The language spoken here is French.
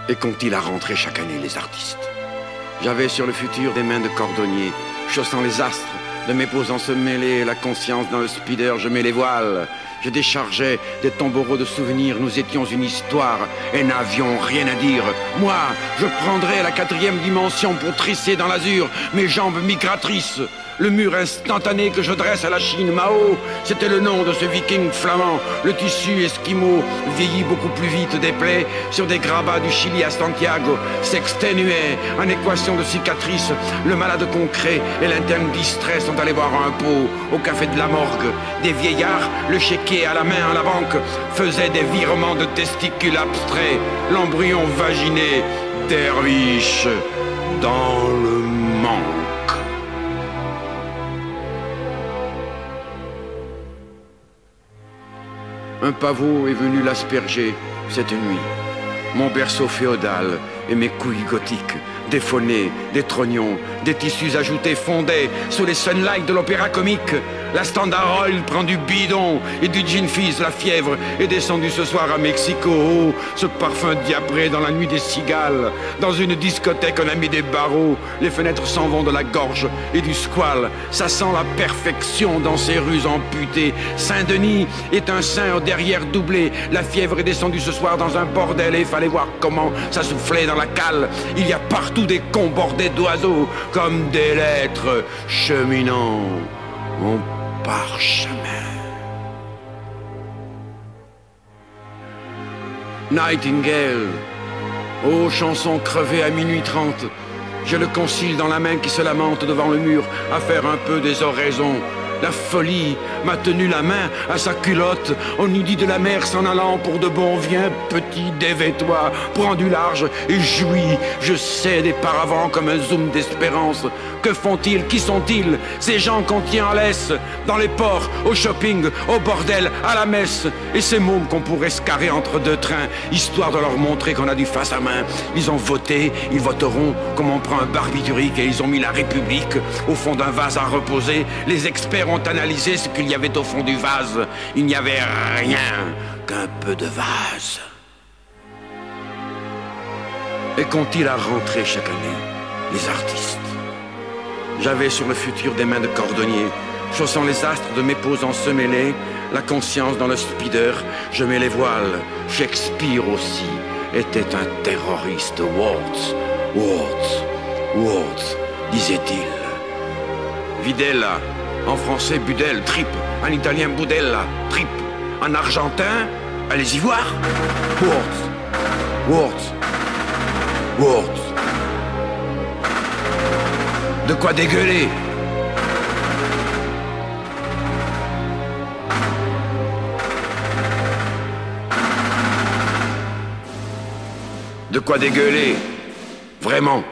Et qu'ont-ils à rentrer chaque année, les artistes? J'avais sur le futur des mains de cordonnier, chaussant les astres, de mes poses ensemmêlées, la conscience dans le speeder, je mets les voiles. Je déchargeais des tombereaux de souvenirs, nous étions une histoire et n'avions rien à dire. Moi, je prendrais la 4e dimension pour trisser dans l'azur mes jambes migratrices. Le mur instantané que je dresse à la Chine, Mao, c'était le nom de ce viking flamand. Le tissu esquimau vieillit beaucoup plus vite des plaies. Sur des grabats du Chili à Santiago s'exténuait en équation de cicatrices. Le malade concret et l'interne distrait sont allés voir un pot au café de la morgue. Des vieillards, le chéquier à la main à la banque, faisaient des virements de testicules abstraits. L'embryon vaginé derviche dans le manque. Un pavot est venu l'asperger cette nuit. Mon berceau féodal et mes couilles gothiques, des faunés, des trognons, des tissus ajoutés fondaient sous les sunlights de l'opéra comique. La Standard Oil prend du bidon et du gin fizz, la fièvre est descendue ce soir à Mexico. Oh, ce parfum diapré dans la nuit des cigales. Dans une discothèque, on a mis des barreaux. Les fenêtres s'en vont de la gorge et du squale. Ça sent la perfection dans ces rues amputées. Saint-Denis est un saint au derrière doublé. La fièvre est descendue ce soir dans un bordel et il fallait voir comment ça soufflait dans la cale. Il y a partout des cons bordés d'oiseaux comme des lettres cheminant mon parchemin. Nightingale, ô chanson crevée à minuit 30, j'ai le concile dans la main qui se lamente devant le mur à faire un peu des oraisons. La folie m'a tenu la main à sa culotte. On eût dit de la mer s'en allant pour de bon. Viens, petit, dévais-toi, prends du large et jouis. Je sais des paravents comme un zoom d'espérance. Que font-ils? Qui sont-ils? Ces gens qu'on tient en laisse dans les ports, au shopping, au bordel, à la messe. Et ces mômes qu'on pourrait se carrer entre deux trains, histoire de leur montrer qu'on a du face à main. Ils ont voté, ils voteront comme on prend un barbiturique et ils ont mis la République au fond d'un vase à reposer. Les experts ont analysé ce qu'il y avait au fond du vase. Il n'y avait rien qu'un peu de vase. Et qu'ont-ils à rentrer chaque année, les artistes? J'avais sur le futur des mains de cordonnier, chaussant les astres de mes poses ensemmêlées, la conscience dans le speeder, je mets les voiles. Shakespeare aussi était un terroriste. Waltz, waltz, waltz, disait-il. Videla, en français Budel, trip, en italien Budella, trip, en argentin, allez-y voir. Waltz, waltz, waltz. De quoi dégueuler. De quoi dégueuler, vraiment.